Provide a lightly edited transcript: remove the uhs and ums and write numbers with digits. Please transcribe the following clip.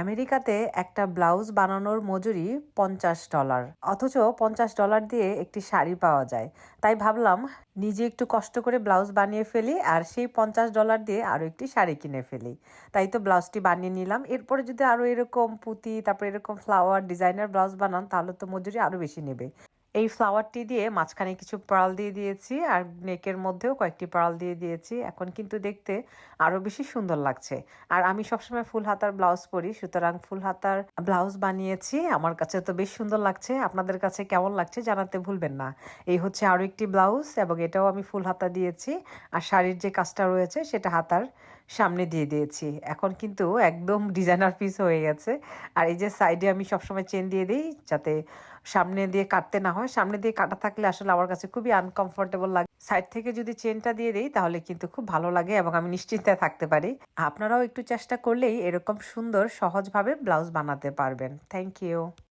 আমেরিকাতে একটা ব্লাউজ বানানোর মজুরি $50, অথচ $50 দিয়ে একটি শাড়ি পাওয়া যায়। তাই ভাবলাম নিজে একটু কষ্ট করে ব্লাউজ বানিয়ে ফেলি আর সেই $50 দিয়ে আরও একটি শাড়ি কিনে ফেলি। তাই তো ব্লাউজটি বানিয়ে নিলাম। এরপরে যদি আরও এরকম পুঁতি, তারপরে এরকম ফ্লাওয়ার ডিজাইনার ব্লাউজ বানান তাহলে তো মজুরি আরও বেশি নেবে। এই ফ্লাওয়ারটি দিয়ে মাঝখানে কিছু পার্ল দিয়ে দিয়েছি আর নেকের মধ্যেও কয়েকটি পার্ল দিয়ে দিয়েছি। এখন কিন্তু দেখতে আরও বেশি সুন্দর লাগছে। আর আমি সবসময় ফুল হাতার ব্লাউজ পরি, সুতরাং ফুল হাতার ব্লাউজ বানিয়েছি। আমার কাছে তো বেশ সুন্দর লাগছে। আপনাদের কাছে কেমন লাগছে জানাতে ভুলবেন না। এই হচ্ছে আরও একটি ব্লাউজ এবং এটাও আমি ফুল হাতা দিয়েছি। আর শাড়ির যে কাজটা রয়েছে সেটা হাতার সামনে দিয়ে দিয়েছি। এখন কিন্তু একদম ডিজাইনার পিস হয়ে গেছে। আর এই যে সাইডে আমি সবসময় চেন দিয়ে দিই যাতে সামনে দিয়ে কাটতে না হয়। সামনে দিয়ে কাটা থাকলে আসলে আমার কাছে খুবই আনকমফোর্টেবল লাগে। সাইড থেকে যদি চেনটা দিয়ে দিই তাহলে কিন্তু খুব ভালো লাগে এবং আমি নিশ্চিন্তে থাকতে পারি। আপনারাও একটু চেষ্টা করলেই এরকম সুন্দর সহজভাবে ব্লাউজ বানাতে পারবেন। Thank you.